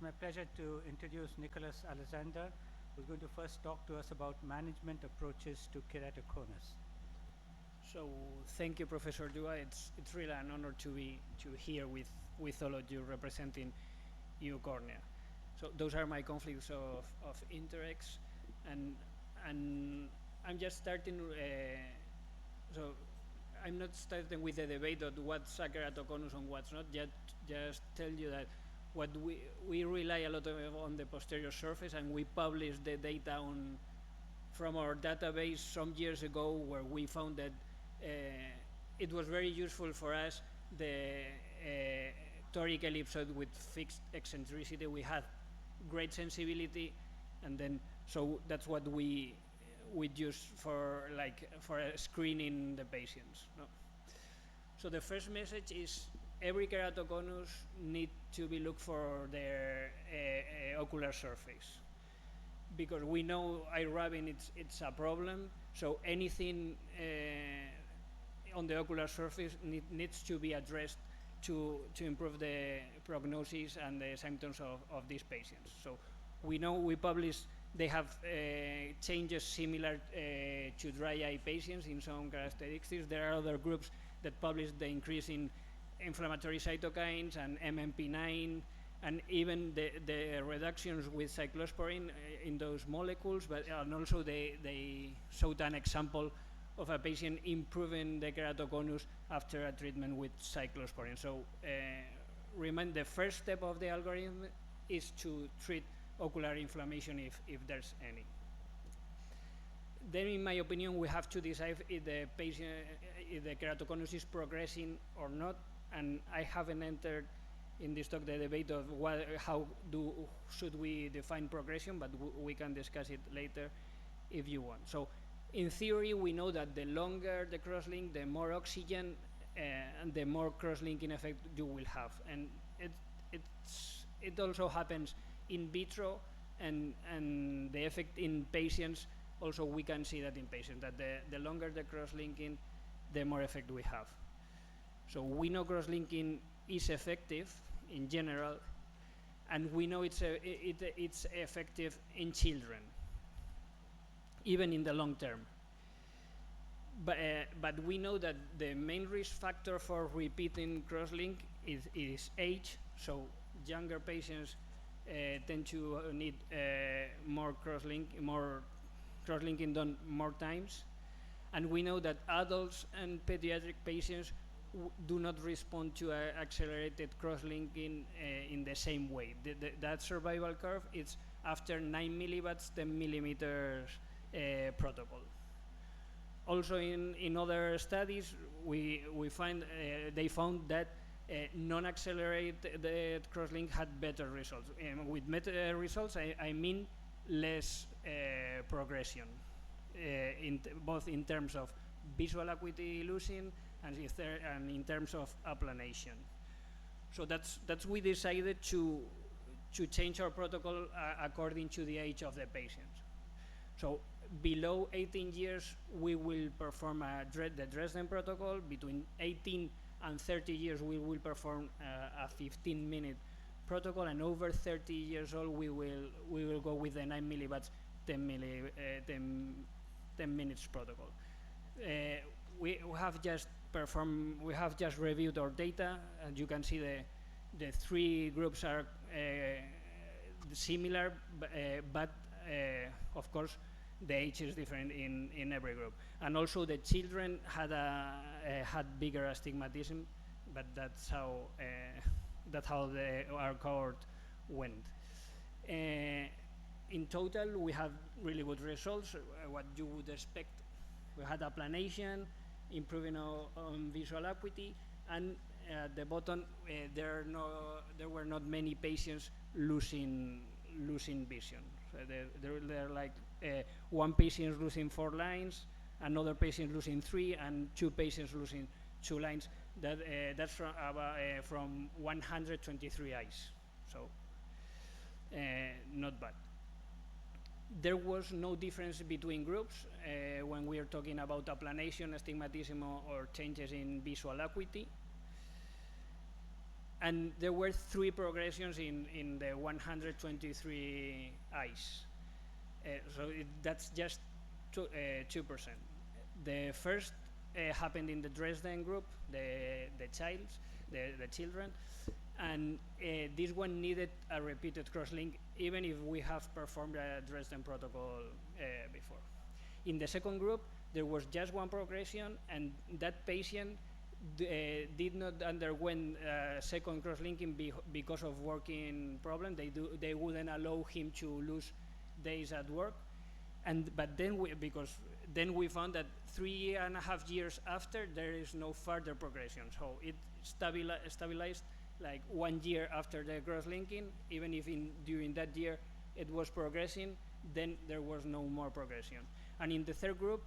my pleasure to introduce Nicolas ALEJANDRE, who's going to first talk to us about management approaches to keratoconus. So thank you, Professor Dua. It's really an honor to be here with all of you representing Cornea. So those are my conflicts of interest, and I'm just starting. So I'm not starting with the debate of what's a keratoconus and what's not. Just tell you that what we rely a lot on the posterior surface, and we publish the data from our database some years ago, where we found that it was very useful for us, the toric ellipsoid with fixed eccentricity. We had great sensibility, and then so that's what we use for screening the patients. No? So the first message is every keratoconus need to be looked for their ocular surface, because we know eye rubbing it's a problem. So anything on the ocular surface needs to be addressed to improve the prognosis and the symptoms of these patients. So we know we publish they have changes similar to dry eye patients in some characteristics. There are other groups that publish the increase in inflammatory cytokines and MMP9, and even the reductions with cyclosporine in those molecules, and also they showed an example of a patient improving the keratoconus after a treatment with cyclosporine. So remember, the first step of the algorithm is to treat ocular inflammation if there's any. Then, in my opinion, we have to decide if the patient, if the keratoconus is progressing or not. And I haven't entered in this talk the debate of how should we define progression, but we can discuss it later if you want. So, in theory, we know that the longer the crosslink, the more oxygen and the more cross-linking effect you will have. And it also happens in vitro, and the effect in patients, also we can see that in patients, that the longer the cross-linking, the more effect we have. So we know cross-linking is effective in general, and we know it's effective in children, even in the long term. But we know that the main risk factor for repeating crosslink is age. So younger patients tend to need more crosslinking done more times. And we know that adults and pediatric patients do not respond to accelerated crosslinking in the same way. That survival curve is after 9 milliwatts, 10 millimeters protocol. Also, in other studies, they found that non-accelerated crosslink had better results. With better results, I mean less progression, both in terms of visual acuity losing and in terms of aplanation. So that's we decided to change our protocol according to the age of the patients. So below 18 years, we will perform the Dresden protocol. Between 18 and 30 years, we will perform a 15-minute protocol, and over 30 years old, we will go with the 9 milliwatts, 10 minutes protocol. We have just reviewed our data, and you can see the three groups are similar, but of course the age is different in every group. And also the children had bigger astigmatism, but that's how our cohort went. In total, we have really good results. What you would expect, we had aplanation, improving on visual acuity, and at the bottom there were not many patients losing vision. So there are like one patient losing 4 lines, another patient losing 3, and 2 patients losing 2 lines. That's from 123 eyes. So not bad. There was no difference between groups when we are talking about aplanation, astigmatism, or changes in visual acuity. And there were 3 progressions in the 123 eyes. So that's just 2%. The first happened in the Dresden group, the children, and this one needed a repeated crosslink, even if we have performed a Dresden protocol before. In the second group, there was just 1 progression, and that patient did not underwent second crosslinking because of working problem. They wouldn't allow him to lose days at work, but then we found that 3.5 years after, there is no further progression. So it stabilized like 1 year after the cross-linking. Even if during that year it was progressing, then there was no more progression. And in the third group,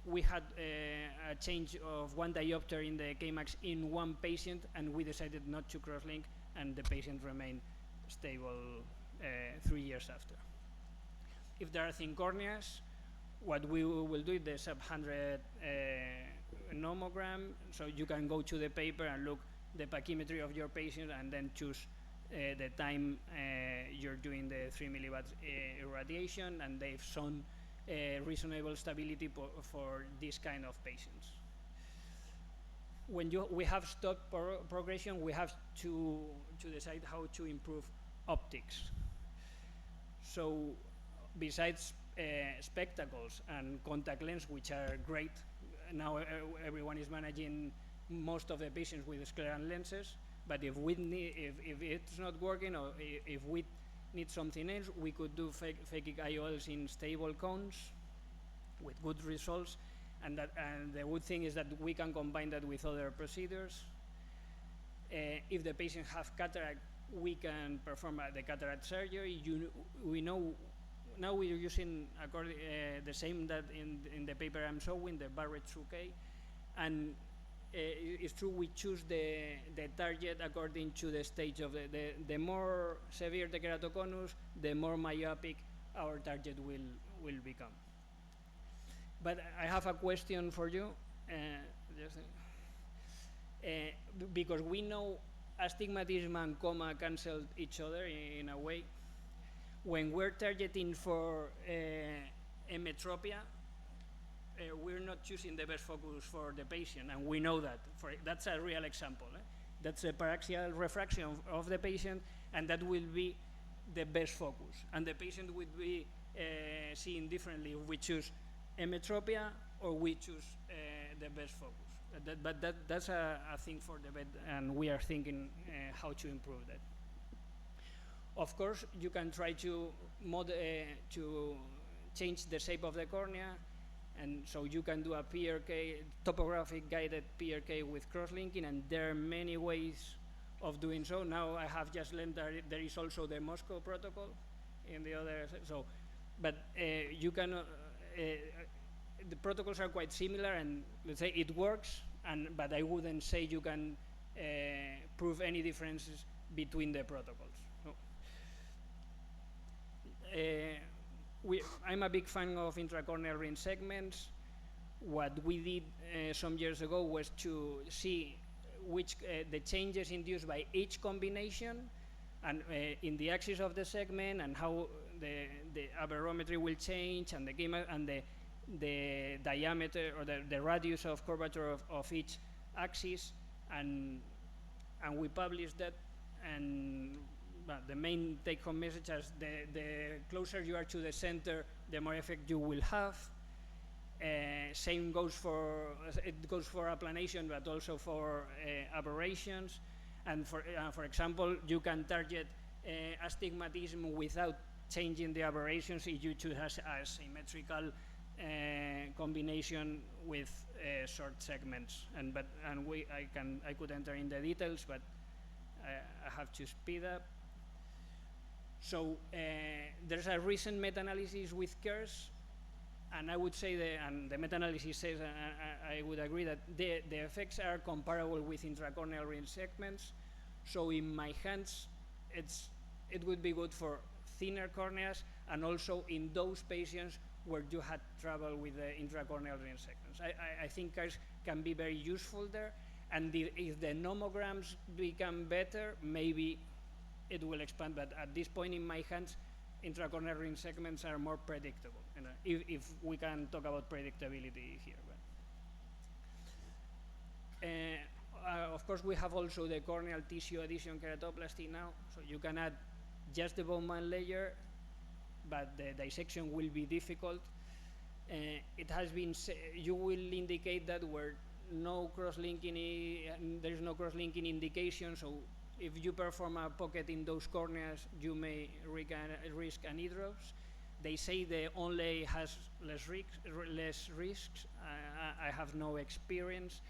we had a change of 1 diopter in the Kmax in 1 patient, and we decided not to cross-link, and the patient remained stable 3 years after. If there are thin corneas, what we will do is the sub-100 nomogram, so you can go to the paper and look the pachymetry of your patient and then choose the time you're doing the 3 milliwatts irradiation, and they've shown reasonable stability for this kind of patients. When we have stopped progression, we have to decide how to improve optics. So besides spectacles and contact lens, which are great, now everyone is managing most of the patients with scleral lenses, but if it's not working, or if we need something else, we could do phakic IOLs in stable cones with good results, and the good thing is that we can combine that with other procedures. If the patient have cataract, we can perform the cataract surgery. We know now we are using the same that in the paper I'm showing, the Barrett 2K, and it's true we choose the target according to the stage of the more severe the keratoconus, the more myopic our target will become. But I have a question for you, because we know astigmatism and coma cancel each other in a way. When we're targeting for emetropia, we're not choosing the best focus for the patient, and we know that. That's a real example. That's a paraxial refraction of the patient, and that will be the best focus. And the patient will be seeing differently if we choose emetropia or we choose the best focus. But that's a thing for the vet, and we are thinking how to improve that. Of course, you can try to change the shape of the cornea, and so you can do a PRK, topographic guided PRK with cross-linking, and there are many ways of doing so. Now I have just learned that there is also the Moscow protocol in the other, so, but you can, the protocols are quite similar, and let's say it works, but I wouldn't say you can prove any differences between the protocols. No. I'm a big fan of intracorneal ring segments. What we did some years ago was to see which the changes induced by each combination, and in the axis of the segment, and how the aberrometry will change, and the diameter or the radius of curvature of each axis, and we published that. And the main take-home message is the closer you are to the center, the more effect you will have. Same goes for applanation, but also for aberrations. And for example, you can target astigmatism without changing the aberrations if you choose a symmetrical combination with short segments. I could enter in the details, but I have to speed up. So there's a recent meta-analysis with KERS, and I would say the meta-analysis says, I would agree that the effects are comparable with intracorneal ring segments. So in my hands, it would be good for thinner corneas, and also in those patients where you had trouble with the intracorneal ring segments. I think KERS can be very useful there, And if the nomograms become better, maybe it will expand. But at this point in my hands, intracorneal ring segments are more predictable. You know, if we can talk about predictability here. Of course, we have also the corneal tissue adhesion keratoplasty now, so you can add just the bone man layer, but the dissection will be difficult. It has been you will indicate that where no cross-linking, there is no cross-linking indication, so if you perform a pocket in those corneas, you may risk anhidrops. They say the onlay has less risks. I have no experience.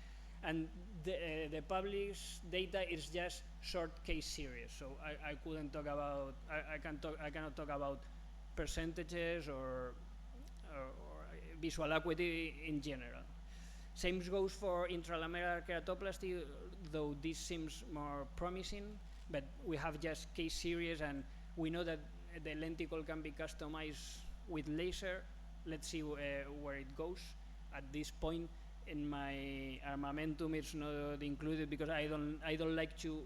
And the published data is just short case series, so I couldn't talk about, I cannot talk about percentages or visual acuity in general. Same goes for intralamellar keratoplasty, though this seems more promising, but we have just case series, and we know that the lenticle can be customized with laser. Let's see where it goes. At this point in my armamentum, it's not included because I don't like to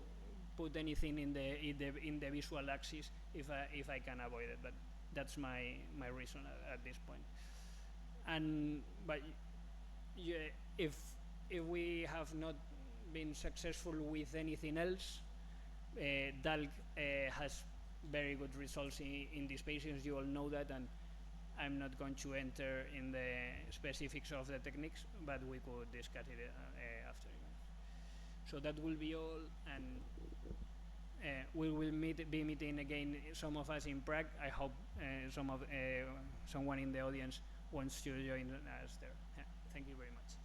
put anything in the visual axis if I can avoid it. But that's my reason at this point. And but yeah, if we have not been successful with anything else, DALC has very good results in these patients. You all know that, and I'm not going to enter in the specifics of the techniques, but we could discuss it after. So that will be all, and we will be meeting again, some of us in Prague. I hope someone in the audience wants to join us there. Yeah, thank you very much.